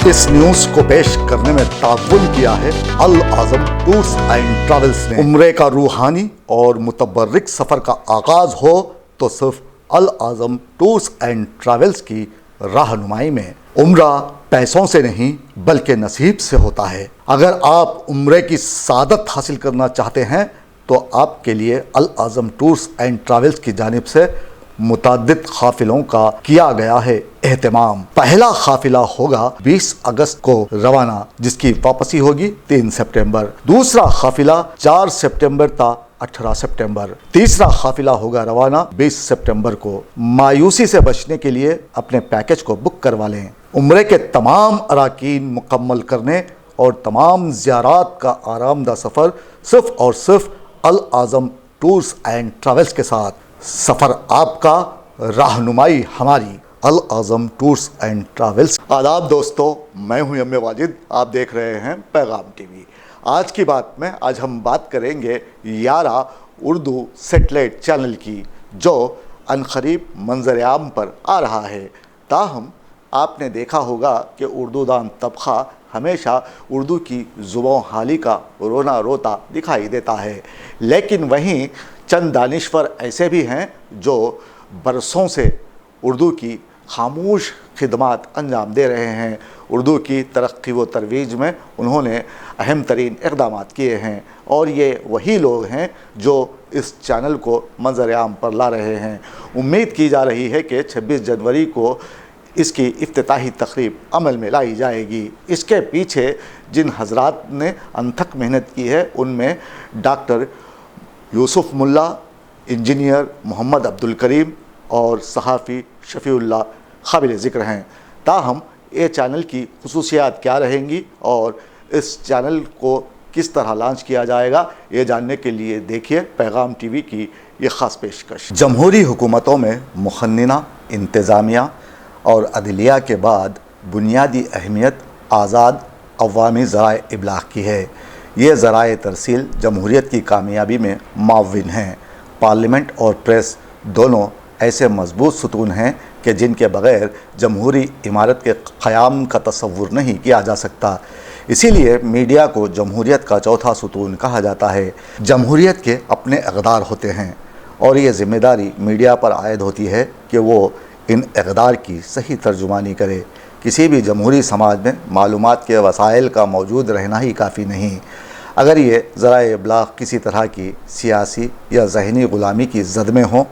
इस न्यूज को पेश करने में ताउन किया है अल आज़म टूर्स एंड ट्रैवल्स ने। उम्रे का रूहानी और मुतबर्रिक सफ़र का आगाज़ हो तो सिर्फ अल आज़म टूर्स एंड ट्रैवल्स की रहनुमाई में। उम्रा पैसों से नहीं बल्कि नसीब से होता है। अगर आप उम्रे की सादत हासिल करना चाहते हैं तो आपके लिए अल आज़म टूर्स एंड ट्रैवल्स की जानिब से मुतअद्दिद काफिलों का किया गया है एहतमाम। पहला काफिला होगा 20 अगस्त को रवाना, जिसकी वापसी होगी 3 सितंबर। दूसरा काफिला 4 सितंबर ता 18 सितंबर। तीसरा काफिला होगा रवाना 20 सितंबर को। मायूसी से बचने के लिए अपने पैकेज को बुक करवा लें। उम्रे के तमाम अराकीन मुकम्मल करने और तमाम ज़ियारात का आरामदा सफ़र सिर्फ और सिर्फ अल आज़म टूर्स एंड ट्रैवल्स के साथ। सफ़र आपका, रहनुमाई हमारी। अल आज़म टूर्स एंड ट्रैवल्स। आदाब दोस्तों, मैं हूं एम ए वाजिद, आप देख रहे हैं पैगाम टीवी। आज की बात में आज हम बात करेंगे यारा उर्दू सेटेलाइट चैनल की, जो अनकरीब मंजर-ए-आम पर आ रहा है। ताहम आपने देखा होगा कि उर्दू दान तबका हमेशा उर्दू की ज़ुबान हाली का रोना रोता दिखाई देता है, लेकिन वहीं चंद दानिश्वर ऐसे भी हैं जो बरसों से उर्दू की खामोश खिदमात अंजाम दे रहे हैं। उर्दू की तरक्की व तरोीज में उन्होंने अहम तरीन इक़दाम किए हैं, और ये वही लोग हैं जो इस चैनल को मंजर-ए-आम पर ला रहे हैं। उम्मीद की जा रही है कि 26 जनवरी को इसकी इफ्तिताही तकरीब अमल में लाई जाएगी। इसके पीछे जिन हजरात ने अनथक मेहनत की है उनमें डॉक्टर यूसुफ मुल्ला, इंजीनियर मोहम्मद अब्दुल करीम और सहाफ़ी शफ़ीउल्लाह काबिल ज़िक्र हैं। ताहम ये चैनल की खुसूसियात क्या रहेंगी और इस चैनल को किस तरह लॉन्च किया जाएगा, ये जानने के लिए देखिए पैगाम टीवी की ये ख़ास पेशकश। जमहूरी हुकूमतों में मुखन्निना, इंतज़ामिया और अदलिया के बाद बुनियादी अहमियत आज़ाद अवामी ज़राए इबलाग़ की है। ये ज़राए तरसील जमहूरियत की कामयाबी में मुआविन हैं। पार्लियामेंट और प्रेस दोनों ऐसे मजबूत सुतून हैं कि जिनके बग़ैर जमहूरी इमारत के क़याम का तसव्वुर नहीं किया जा सकता। इसीलिए मीडिया को जमहूरियत का चौथा सुतून कहा जाता है। जमहूरियत के अपने अक़दार होते हैं और ये ज़िम्मेदारी मीडिया पर आयद होती है कि वो इन अक़दार की सही तर्जुमानी करे। किसी भी जमहूरी समाज में मालूमात के वसाइल का मौजूद रहना ही काफ़ी नहीं। अगर ये ज़राए इब्लाग़ किसी तरह की सियासी या ज़हनी ग़ुलामी की ज़द में हो,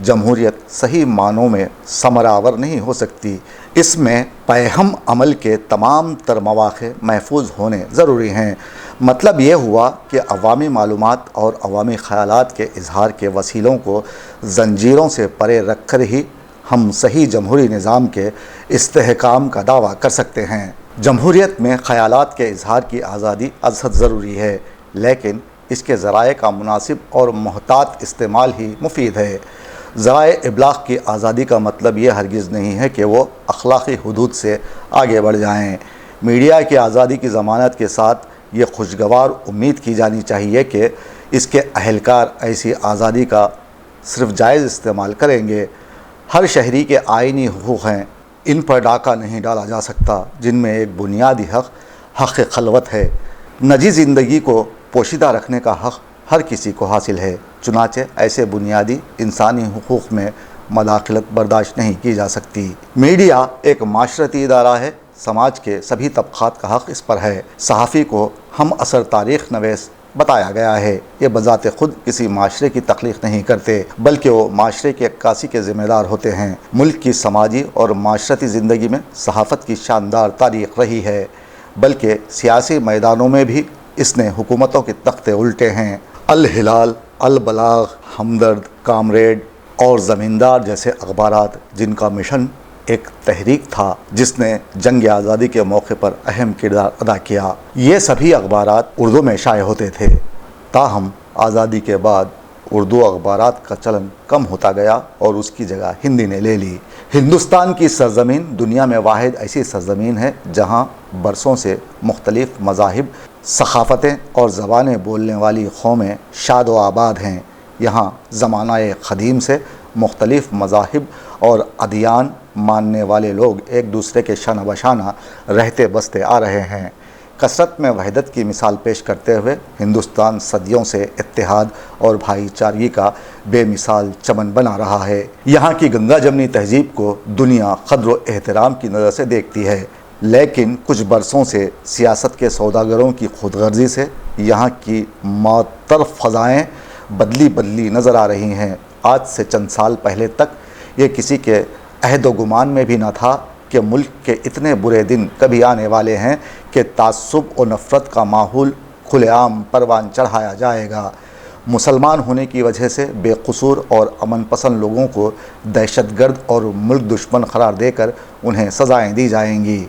जमहूरियत सही मानों में समरावर नहीं हो सकती। इसमें पैहम अमल के तमाम तर मवाक़े महफूज होने ज़रूरी हैं। मतलब ये हुआ कि अवामी मालूमात और अवामी ख़यालात के इजहार के वसीलों को ज़ंजीरों से परे रख कर ही हम सही जमहूरी निज़ाम के इस्तेहकाम का दावा कर सकते हैं। जमहूरियत में ख़यालात के इजहार की आज़ादी अज़हद ज़रूरी है, लेकिन इसके ज़राए का मुनासिब और मोहतात इस्तेमाल ही मुफीद है। ज़राए इब्लाग़ की आज़ादी का मतलब ये हरगिज़ नहीं है कि वो अखलाक़ी हुदूद से आगे बढ़ जाएँ। मीडिया की आज़ादी की ज़मानत के साथ ये खुशगवार उम्मीद की जानी चाहिए कि इसके अहलकार ऐसी आज़ादी का सिर्फ़ जायज़ इस्तेमाल करेंगे। हर शहरी के आइनी हुकूक़ हैं, इन पर डाका नहीं डाला जा सकता, जिनमें एक बुनियादी हक़ खलवत है। निजी ज़िंदगी को पोशीदा रखने का हक़ हर किसी को हासिल है। चुनाचे ऐसे बुनियादी इंसानी हुकूक़ में मदाखलत बर्दाश्त नहीं की जा सकती। मीडिया एक माशरती इदारा है, समाज के सभी तबक़ात का हक़ इस पर है। सहाफ़ी को हम असर तारीख़ नवेस बताया गया है। ये बज़ाते ख़ुद किसी माशरे की तख्लीक़ नहीं करते, बल्कि वो माशरे की अक्कासी के ज़िम्मेदार होते हैं। मुल्क की समाजी और माशरती ज़िंदगी में सहाफ़त की शानदार तारीख़ रही है, बल्कि सियासी मैदानों में भी इसने हुकूमतों के तख्ते उल्टे हैं। अल हिलाल, अल बलाग़, हमदर्द, कामरेड और ज़मींदार जैसे अखबारात, जिनका मिशन एक तहरीक था जिसने जंग आज़ादी के मौके पर अहम किरदार अदा किया, ये सभी अखबारात उर्दू में शाये होते थे। ताहम आज़ादी के बाद उर्दू अखबारात का चलन कम होता गया और उसकी जगह हिंदी ने ले ली। हिंदुस्तान की सरज़मीन दुनिया में वाहिद ऐसी सरज़मीन है जहाँ बरसों से मुख्तलिफ़ मज़ाहिब, सक़ाफ़तें और ज़बानें बोलने वाली कौमें शाद व आबाद हैं। यहाँ ज़माना क़दीम से मुख्तलिफ़ मज़ाहिब और अदियान ماننے والے لوگ ایک دوسرے کے شانہ بشانہ رہتے بستے آ رہے ہیں۔ کثرت میں وحدت کی مثال پیش کرتے ہوئے ہندوستان صدیوں سے اتحاد اور بھائی چارگی کا بے مثال چمن بنا رہا ہے۔ یہاں کی گنگا جمنی تہذیب کو دنیا قدر و احترام کی نظر سے دیکھتی ہے، لیکن کچھ برسوں سے سیاست کے سوداگروں کی خود غرضی سے یہاں کی معطر فضائیں بدلی نظر آ رہی ہیں۔ آج سے چند سال پہلے تک یہ کسی کے عہد و گمان میں بھی نہ تھا کہ ملک کے اتنے برے دن کبھی آنے والے ہیں کہ تعصب و نفرت کا ماحول کھلے عام پروان چڑھایا جائے گا۔ مسلمان ہونے کی وجہ سے بے قصور اور امن پسند لوگوں کو دہشت گرد اور ملک دشمن قرار دے کر انہیں سزائیں دی جائیں گی۔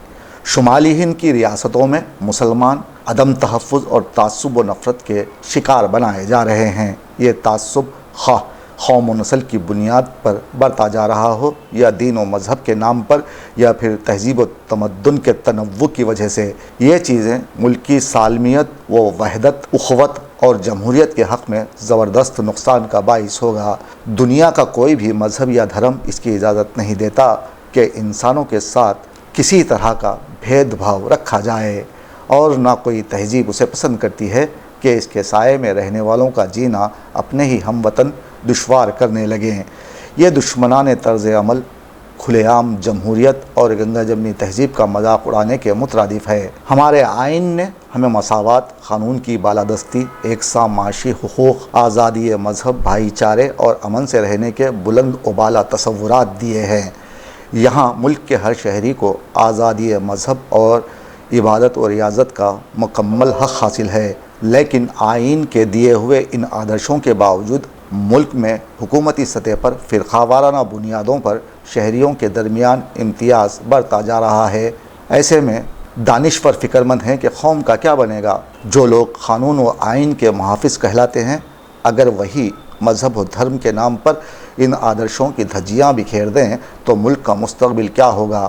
شمالی ہند کی ریاستوں میں مسلمان عدم تحفظ اور تعصب و نفرت کے شکار بنائے جا رہے ہیں۔ یہ تعصب خواہ قوم و نسل کی بنیاد پر برتا جا رہا ہو یا دین و مذہب کے نام پر یا پھر تہذیب و تمدن کے تنوع کی وجہ سے، یہ چیزیں ملکی سالمیت و وحدت، اخوت اور جمہوریت کے حق میں زبردست نقصان کا باعث ہوگا۔ دنیا کا کوئی بھی مذہب یا دھرم اس کی اجازت نہیں دیتا کہ انسانوں کے ساتھ کسی طرح کا بھید بھاؤ رکھا جائے، اور نہ کوئی تہذیب اسے پسند کرتی ہے کہ اس کے سائے میں رہنے والوں کا جینا اپنے ہی ہم وطن دشوار کرنے لگیں۔ یہ دشمنان طرز عمل کھلے عام جمہوریت اور گنگا جمنی تہذیب کا مذاق اڑانے کے مترادف ہے۔ ہمارے آئین نے ہمیں مساوات، قانون کی بالادستی، یکساں معاشی حقوق، آزادی مذہب، بھائی چارے اور امن سے رہنے کے بلند و بالا تصورات دیے ہیں۔ یہاں ملک کے ہر شہری کو آزادی مذہب اور عبادت و ریاضت کا مکمل حق حاصل ہے، لیکن آئین کے دیے ہوئے ان آدرشوں کے باوجود ملک میں حکومتی سطح پر فرقہ وارانہ بنیادوں پر شہریوں کے درمیان امتیاز بڑھتا جا رہا ہے۔ ایسے میں دانشور فکر مند ہیں کہ قوم کا کیا بنے گا۔ جو لوگ قانون و آئین کے محافظ کہلاتے ہیں، اگر وہی مذہب و دھرم کے نام پر ان آدرشوں کی دھجیاں بکھیر دیں تو ملک کا مستقبل کیا ہوگا۔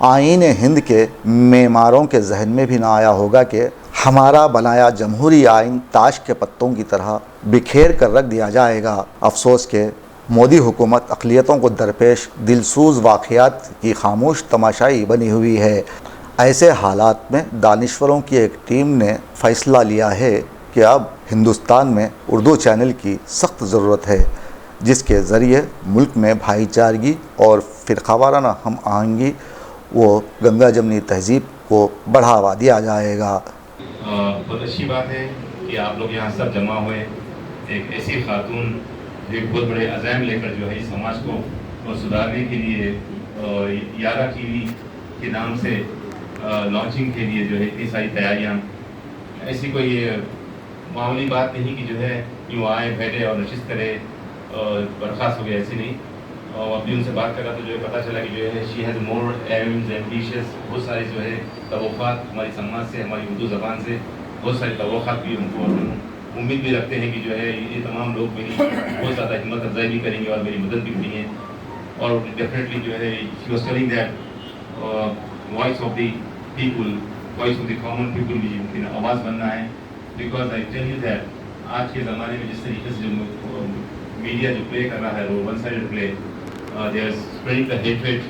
آئین ہند کے معماروں کے ذہن میں بھی نہ آیا ہوگا کہ ہمارا بنایا جمہوری آئین تاش کے پتوں کی طرح بکھیر کر رکھ دیا جائے گا۔ افسوس کہ مودی حکومت اقلیتوں کو درپیش دلسوز واقعات کی خاموش تماشائی بنی ہوئی ہے۔ ایسے حالات میں دانشوروں کی ایک ٹیم نے فیصلہ لیا ہے کہ اب ہندوستان میں اردو چینل کی سخت ضرورت ہے، جس کے ذریعے ملک میں بھائی چارگی اور فرقہ وارانہ ہم آہنگی و گنگا جمنی تہذیب کو بڑھاوا دیا جائے گا۔ بہت اچھی بات ہے کہ آپ لوگ یہاں سب جمع ہوئے، ایک ایسی خاتون جو ایک بہت بڑے عزائم لے کر جو ہے اس سماج کو سدھارنے کے لیے یارا ٹی وی کے نام سے لانچنگ کے لیے جو ہے اتنی ساری تیاریاں، ایسی کوئی معمولی بات نہیں کہ جو ہے یوں آئے بیٹھے اور نشست کرے اور برخاست ہو گئے، ایسی نہیں۔ اور ابھی ان سے بات کرا تو جو ہے پتہ چلا کہ جو ہے she has more aims ambitious, بہت ساری جو ہے توقعات ہماری سماج سے، ہماری اردو زبان سے بہت ساری توقعات بھی ہم کو، امید بھی رکھتے ہیں کہ جو ہے یہ تمام لوگ میری بہت زیادہ ہمت افزائی بھی کریں گے اور میری مدد بھی کریں گے۔ اور ڈیفینیٹلی جو ہے she was telling that voice of the people, voice of the common people بھی ان کی آواز بننا ہے۔ Because I tell you that آج کے زمانے میں جس طریقے سے جو میڈیا جو پلے کر رہا ہے وہ one sided play, they are spreading the hatred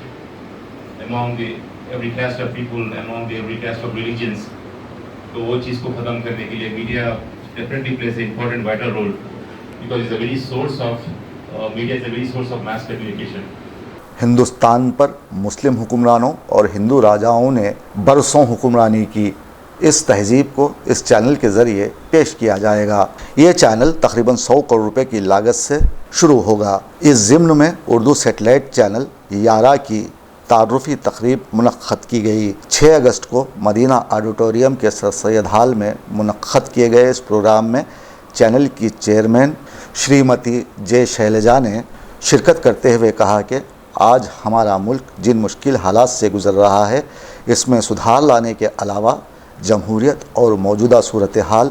among the every caste of people, among the every caste of religions. تو وہ چیز کو ختم کرنے کے لیے media definitely plays an important vital role because it's a very source of media is a very source of mass communication. Hindustan پر مسلم حکمرانوں اور ہندو راجاؤں نے برسوں حکمرانی کی۔ اس تہذیب کو اس چینل کے ذریعے پیش کیا جائے گا۔ یہ چینل تقریباً 100 کروڑ روپے کی لاگت سے شروع ہوگا۔ اس ضمن میں اردو سیٹلائٹ چینل یارا کی تعارفی تقریب منعقد کی گئی۔ 6 اگست کو مدینہ آڈیٹوریم کے سر سید ہال میں منعقد کیے گئے اس پروگرام میں چینل کی چیئرمین شریمتی جے شیلجا نے شرکت کرتے ہوئے کہا کہ آج ہمارا ملک جن مشکل حالات سے گزر رہا ہے، اس میں سدھار لانے کے علاوہ جمہوریت اور موجودہ صورتحال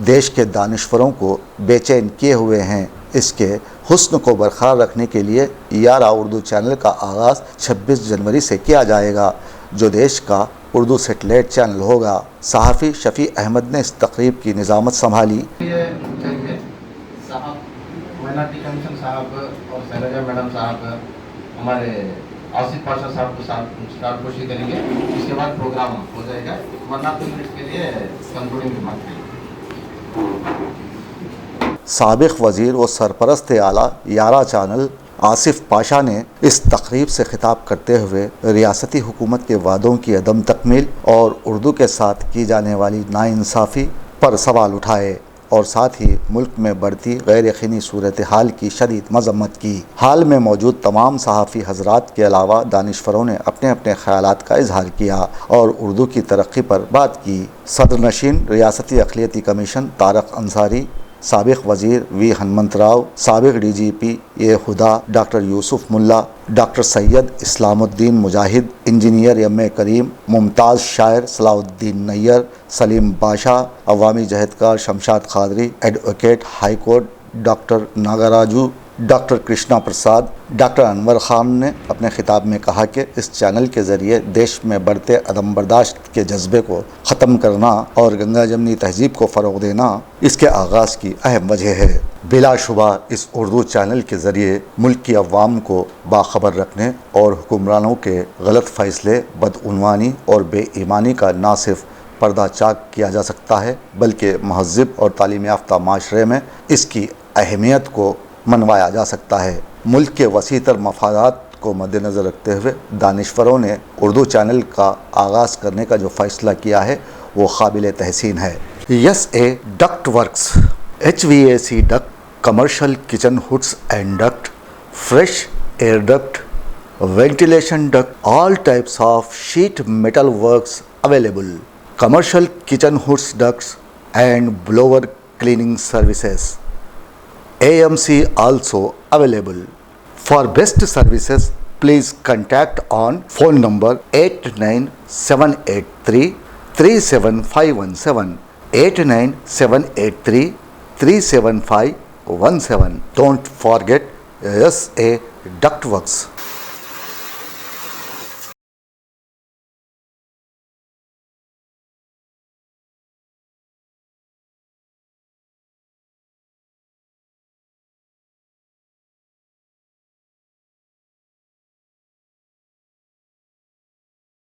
دیش کے دانشوروں کو بے چین کیے ہوئے ہیں۔ اس کے حسن کو برقرار رکھنے کے لیے یارا اردو چینل کا آغاز 26 جنوری سے کیا جائے گا، جو دیش کا اردو سیٹلائٹ چینل ہوگا۔ صحافی شفیع احمد نے اس تقریب کی نظامت سنبھالی۔ صاحب، مائنارٹی کمیشن صاحب اور شیلجا میڈم صاحب ہمارے आसिफ पाशा साहब के साथ स्टार्ट कोशिश करेंगे, इसके बाद प्रोग्राम हो जाएगा, 1 or 2 मिनट के लिए कंक्लूडिंग रिमार्क करेंगे। साबिक वज़ीर व सरपरस्त आला यारा चैनल आसिफ पाशा ने इस तकरीब से खिताब करते हुए रियासती हुकूमत के वादों की अदम तकमील और उर्दू के साथ की जाने वाली नाइंसाफ़ी पर सवाल उठाए और साथ ही मुल्क में बढ़ती गैर यकीनी सूरत हाल की शदीद मजम्मत की। हाल में मौजूद तमाम सहाफ़ी हजरात के अलावा दानिशवरों ने अपने अपने ख़यालात का इजहार किया और उर्दू की तरक्की पर बात की। सदरनशीन रियासती अक़लियती कमीशन तारक अंसारी, साबिक वज़ीर वी हनुमंतराव, साबिक DGP ए खुदा doctor Yusuf Mulla, doctor Syed Islamuddin Mujahid, engineer M.A. Karim, मुमताज़ शायर सलाउद्दीन नैयर, सलीम बादशाह, अवामी जहदकार Shamshad Qadri, advocate high court doctor Nagaraju, doctor Krishna Prasad, doctor Anwar Khan ने अपने खिताब में कहा कि इस चैनल के ज़रिए देश में बढ़ते अदम बर्दाश्त के जज्बे को ख़त्म करना और गंगा जमनी तहजीब को फ़रोग़ देना इसके आगाज़ की अहम वजह है। बिलाशुबा इस उर्दू चैनल के ज़रिए मुल्क की अवाम को बाखबर रखने और हुक्मरानों के गलत फ़ैसले, बदउनवानी और बेईमानी का ना सिर्फ पर्दा चाक किया जा सकता है बल्कि महज़्ज़ब और तालीम याफ्ता माशरे में इसकी अहमियत को मनवाया जा सकता है। मुल्क के वसीतर मफादात को मद्देनज़र रखते हुए दानिशवरों ने उर्दू चैनल का आगाज़ करने का जो फ़ैसला किया है वो काबिल तहसीन है। SA duct works, HVAC duct, commercial kitchen hoods and duct, fresh air duct, ventilation duct, all types of sheet metal works available, commercial kitchen hoods ducts and blower cleaning services. AMC also available. For best services, please contact on phone number 89783 37517, 89783 37517. Don't forget SA Ductworks.